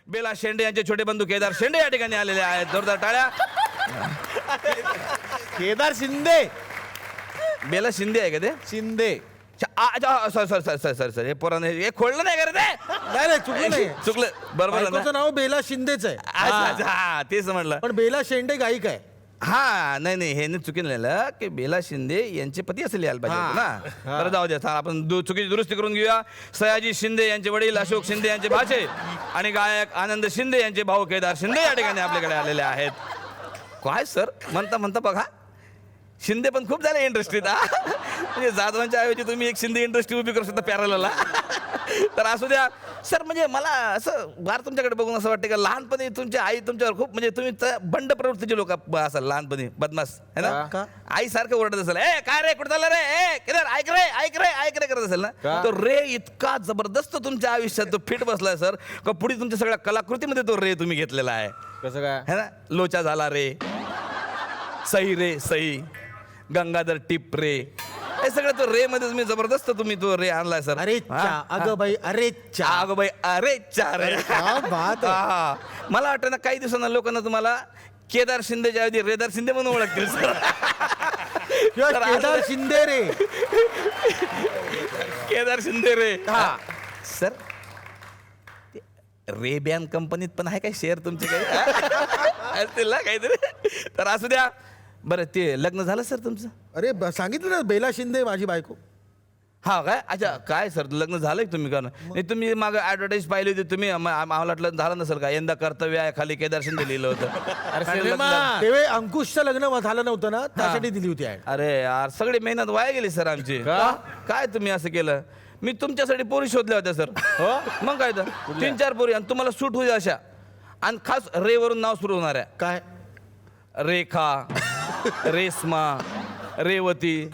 बेला शेंडे यांचे छोटे बंधू केदार शेंडे या ठिकाणी आलेले आहेत. जोरदार टाळ्या. केदार शिंदे. बेला शिंदे आहे का ते? शिंदे. सर हे पोराने हे खोडलं नाही का रे ते? नाही चुकलं नाही. चुकलं. बरोबर आहे बायकोचं ना? नाव बेला शिंदेच आहे. हा तेच म्हटलं. पण बेला शेंडे गायिक आहे. हा नाही हे चुकीनं लिहिलं की बेला शिंदे यांचे पती असे लिहायला पाहिजे होतं ना. बरं जाऊ द्या. आपण चुकीची दुरुस्ती करून घेऊया. सयाजी शिंदे यांचे वडील अशोक शिंदे यांचे भाचे आणि गायक आनंद शिंदे यांचे भाऊ केदार शिंदे या ठिकाणी आपल्याकडे आलेले आहेत. काय सर म्हणता बघा, शिंदे पण खूप झाले इंडस्ट्रीत. म्हणजे जाधवांच्या ऐवजी तुम्ही एक शिंदे इंडस्ट्री उभी करू शकता पॅरलला. तर असू द्या सर. म्हणजे मला असं बार तुमच्याकडे बघून असं वाटतं का लहानपणी तुमची आई तुमच्यावर खूप म्हणजे तुम्ही बंड प्रवृत्तीचे लोक असाल लहानपणी, बदमाश है ना. आई सारखं ओरडत असेल, ए काय रे कुठं चाललं रे, ए केदार ऐक रे करत असेल ना. तो रे इतका जबरदस्त तुमच्या आयुष्यात तो फिट बसलाय सर का पुढे तुमच्या सगळ्या कलाकृतीमध्ये तो रे तुम्ही घेतलेला आहे. कसं काय है ना. लोचा झाला रे, सई रे सई, गंगाधर टिप रे, हे सगळं तो रे मध्ये तुम्ही जबरदस्त तुम्ही तो रे आणलाय सर. अरे अगं बाई अरे अगं बाई अरे चार रे. मला वाटतं ना काही दिवसांना लोकांना तुम्हाला केदार शिंदेच्या ऐवजी रेदार शिंदे म्हणून ओळखतील सर. केदार शिंदे रे. केदार शिंदे रे. सर रेबॅन कंपनीत पण आहे काय शेअर तुमचे काही असतील ना काहीतरी. तर असू द्या. बरं ते लग्न झालं सर तुमचं? अरे सांगितलं ना बेला शिंदे माझी बायको. हा काय? अच्छा काय सर लग्न झालंय तुम्ही का नाही? तुम्ही मागं ऍडव्हर्टाईज पाहिली होती तुम्ही. आम्हाला वाटलं झालं नसेल का? यंदा कर्तव्य आहे खाली केदार शिंदे लिहिलं होतं. तेव्हा अंकुशचं लग्न झालं नव्हतं ना, त्यासाठी दिली होती ऍड. अरे यार सगळी मेहनत वाया गेली सर आमची. काय तुम्ही असं केलं? मी तुमच्यासाठी पोरी शोधल्या होत्या सर. मग काय तर 3-4 पोरी आणि तुम्हाला सूट होईल अशा, आणि खास रे वरून नाव सुरू होणार आहे. काय? रेखा, रेश्मा, रेवती,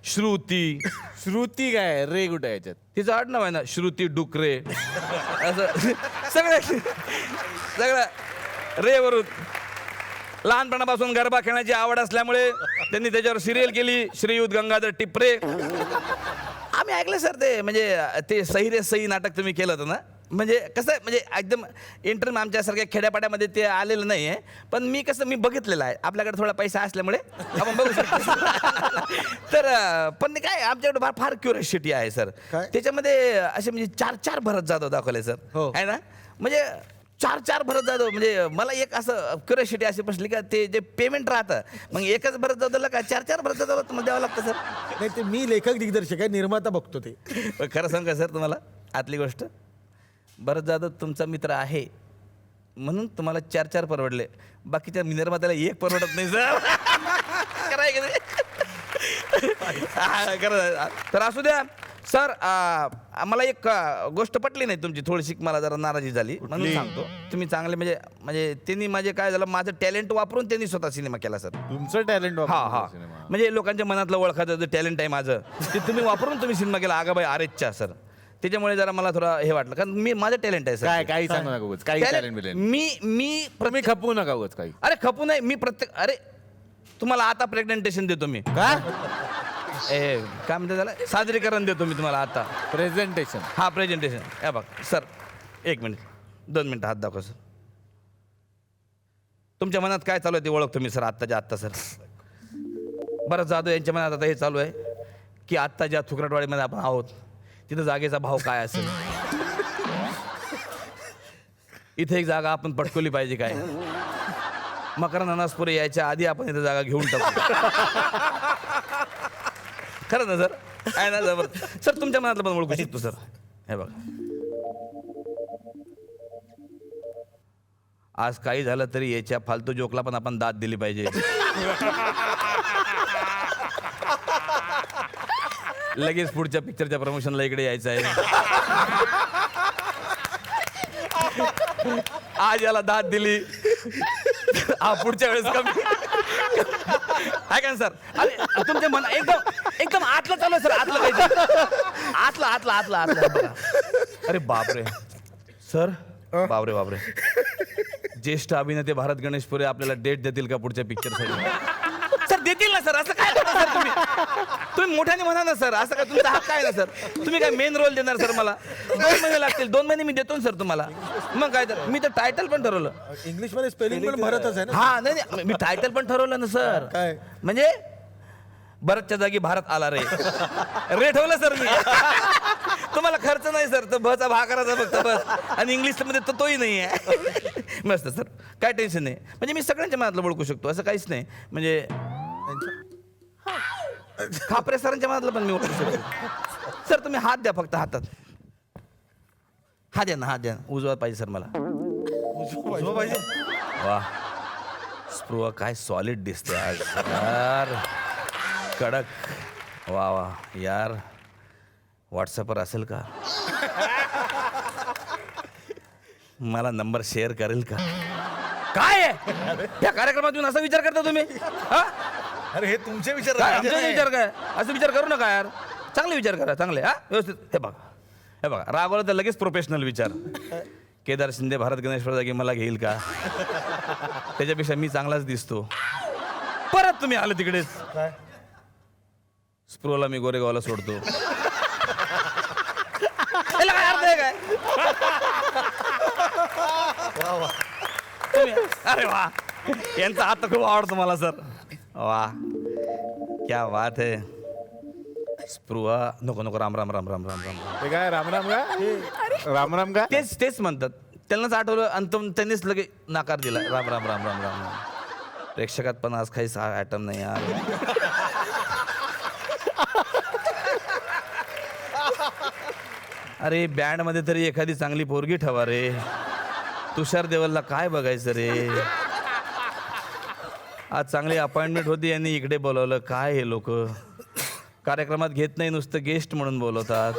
श्रुती. श्रुती काय रे कुठे याच्यात? तिचं आडनाव आहे ना श्रुती डुकरे. असं सगळं रे वरून. लहानपणापासून गरबा खेळण्याची आवड असल्यामुळे त्यांनी त्याच्यावर सिरियल केली, श्रीयुत गंगाधर टिपरे. आम्ही ऐकलं सर ते म्हणजे ते सही रे सही नाटक तुम्ही केलं होतं ना. म्हणजे कसं आहे म्हणजे एकदम इंटरव्ह्यू आमच्यासारख्या खेड्यापाड्यामध्ये ते आलेलं नाही आहे. पण मी बघितलेलं आहे. आपल्याकडे थोडा पैसा असल्यामुळे आपण बघू शकतो. तर पण काय आमच्याकडे फार क्युरियोसिटी आहे सर. त्याच्यामध्ये असे म्हणजे 4 भरत जाधव दाखवले सर. आहे ना. म्हणजे 4 भरत जाधव. म्हणजे मला एक असं क्युरियोसिटी अशी बसली का ते जे पेमेंट राहतं मग एकच भरत जाधवला का 4 भरत जाधवला तुम्हाला द्यावं लागतं सर? नाही ते मी लेखक दिग्दर्शक आहे, निर्माता बघतो ते. खरं सांग का सर तुम्हाला आतली गोष्ट, भरत जाधव तुमचा मित्र आहे म्हणून तुम्हाला 4 परवडले, बाकीच्या निर्मात्याला 1 परवडत नाही सर. कराय का तर असू द्या सर. मला एक गोष्ट पटली नाही तुमची, थोडीशी मला जरा नाराजी झाली म्हणून सांगतो. तुम्ही चांगले म्हणजे त्यांनी माझे काय झालं, माझं टॅलेंट वापरून त्यांनी स्वतः सिनेमा केला सर. तुमचं टॅलेंट हा म्हणजे लोकांच्या मनातलं ओळखायचं जे टॅलेंट आहे माझं ते तुम्ही वापरून तुम्ही सिनेमा केला. आगा बाई अरेच्या सर. त्याच्यामुळे जरा मला थोडं हे वाटलं कारण मी माझं टॅलेंट आहे सर. काय काही सांगू नका उगाच. काही टॅलेंट बिलेंट मी तुम्ही खपवू नका उगाच काही. अरे खपू नाही मी प्रत्येक. अरे तुम्हाला आता प्रेझेंटेशन देतो मी. काय काय म्हणते त्याला, सादरीकरण देतो मी तुम्हाला आता. प्रेझेंटेशन? हा प्रेझेंटेशन. हे बघ सर 1 मिनिट 2 मिनिटं हात दाखवा सर. तुमच्या मनात काय चालू आहे ते ओळखतो मी सर आत्ताच्या आत्ता सर. बरं जाधव यांच्या मनात आता हे चालू आहे की आत्ता ज्या थुकराटवाडीमध्ये आपण आहोत तिथं जागेचा भाव काय असेल. इथे एक जागा आपण पटकवली पाहिजे काय. मकरंद अनासपुरे यायच्या आधी आपण इथं जागा घेऊन टाकू. खरं ना सर? आहे ना जबर सर. तुमच्या मनातलं पण ओळखू शकतो सर. हे बघा आज काही झालं तरी याच्या फालतू जोकला पण आपण दाद दिली पाहिजे. लगेच पुढच्या पिक्चरच्या प्रमोशनला इकडे यायचं आहे. आज याला दाद दिली पुढच्या वेळेस कमी आहे का सर? अरे तुमच्या मन एकदम आतलं चालू आहे सर. आतलं काहीतरी आतलं. अरे बापरे सर. बापरे ज्येष्ठ अभिनेते भारत गणेशपुरे आपल्याला डेट देतील का पुढच्या पिक्चरसाठी? सर देतील ना सर, असं काय करता सर तुम्ही मोठ्याने म्हणा ना सर, असं काय तुमचा हक्क आहे ना सर. तुम्ही काय मेन रोल देणार सर मला? 2 महिने लागतील, 2 महिने मी देतो ना सर तुम्हाला. मग काय तर मी तर टायटल पण ठरवलं. इंग्लिश मध्ये स्पेलिंग पण भरतच आहे ना. हा नाही मी टायटल पण ठरवलं ना सर. काय? म्हणजे भरतच्या जागी भारत आला रे. रे ठेवलं सर मी. तुम्हाला खर्च नाही सर, तर भचा भा करायचा फक्त बस. आणि इंग्लिश मध्ये तर तोही नाही आहे. मस्त सर, काय टेन्शन नाही. म्हणजे मी सगळ्यांच्या मनातलं ओळखू शकतो, असं काहीच नाही. म्हणजे खापरे सरांच्या मनातलं पण मी ओळखू शकतो. सर तुम्ही हात द्या फक्त, हातात हात द्या ना, हात द्या. उजवा पाहिजे सर मला. वा स्पृहा काय सॉलिड दिसते आज यार, कडक. वा वा यार, व्हॉट्सअपवर असेल का? मला नंबर शेअर करेल का? काय आहे या कार्यक्रमात येऊन असा विचार करता तुम्ही? हा? अरे हे तुमचे विचार काय माझे आमचे नाही. विचार काय? असं विचार करू नका यार, चांगले विचार करा, चांगले. हा व्यवस्थित. हे बघा रागवलं तर लगेच प्रोफेशनल विचार. केदार शिंदे भारत गणेश जागी मला घेईल का? त्याच्यापेक्षा मी चांगलाच दिसतो. परत तुम्ही आले तिकडेच. स्प्रोला मी गोरेगावला सोडतो. याला काय अर्थ आहे काय? अरे वा, यांचा हात तर खूप आवडतो मला सर. वा क्या बात है. स्पृहा नको नको, राम राम राम राम राम राम. ते काय रामराम का? रामराम का? तेच म्हणतात. त्यांनाच आठवलं आणि त्यांनीच लगे नकार दिला. राम राम राम राम राम. प्रेक्षकात पण आज काही आयटम नाही यार. अरे बँड मध्ये तरी एखादी चांगली पोरगी ठेवा रे. तुषार देवलला काय बघायचं रे. आज चांगली अपॉइंटमेंट होती, यांनी इकडे बोलवलं. काय हे लोक कार्यक्रमात घेत नाही, नुसतं गेस्ट म्हणून बोलवतात.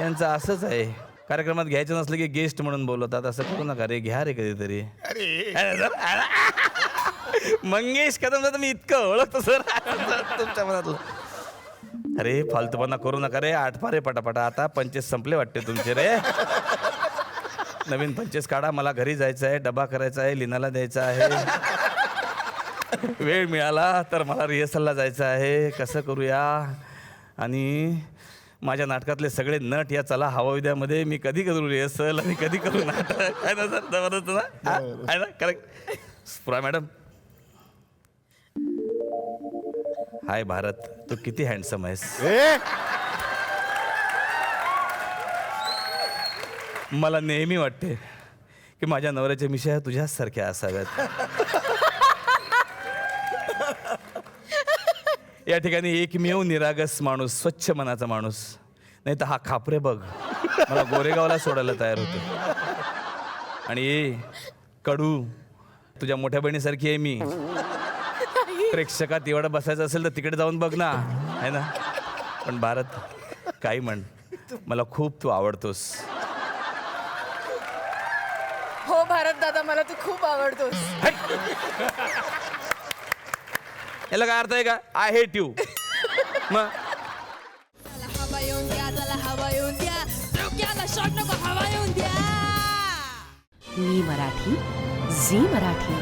यांचं असंच आहे, कार्यक्रमात घ्यायचं नसलं की गेस्ट म्हणून बोलवतात. असं करू नका रे, घ्या रे कधीतरी. मंगेश कदम तर मी इतकं ओळखतो सर तुमच्या मनातलं. अरे फालतूपणा करू नका रे. आठपारे पटापटा. आता 25 संपले वाटते तुमचे रे. नवीन 25 काढा. मला घरी जायचं आहे, डबा करायचा आहे, लिनाला द्यायचा आहे. वेळ मिळाला तर मला रिहर्सलला जायचं आहे. कसं करूया? आणि माझ्या नाटकातले सगळे नट या चला हवा विद्यामध्ये मी कधी करू रिहर्सल आणि कधी करू नाटक. आहे ना सर? जबरदस्त ना? आहे ना? करेक्ट. स्पृहा मॅडम. हाय भारत, तू किती हँडसम आहेस. मला नेहमी वाटते की माझ्या नवऱ्याच्या मिशा तुझ्याच सारख्या असाव्यात. या ठिकाणी एकमेव निरागस माणूस, स्वच्छ मनाचा माणूस, नाही तर हा खापरे बघ मला गोरेगावला सोडायला तयार होतो. आणि कडू, तुझ्या मोठ्या बहिणीसारखी आहे मी. प्रेक्षकात एवढं बसायचं असेल तर तिकडे जाऊन बघ ना, आहे ना. पण भारत, काही म्हण, मला खूप तू आवडतोस. हो भारत दादा, मला तू खूप आवडतोस. याला काय अर्थ आहे का? I hate you. मग हवा येऊन द्या, त्याला हवा येऊन द्या, डोक्याला शॉट नको, हवा येऊन द्या. मी मराठी, झी मराठी.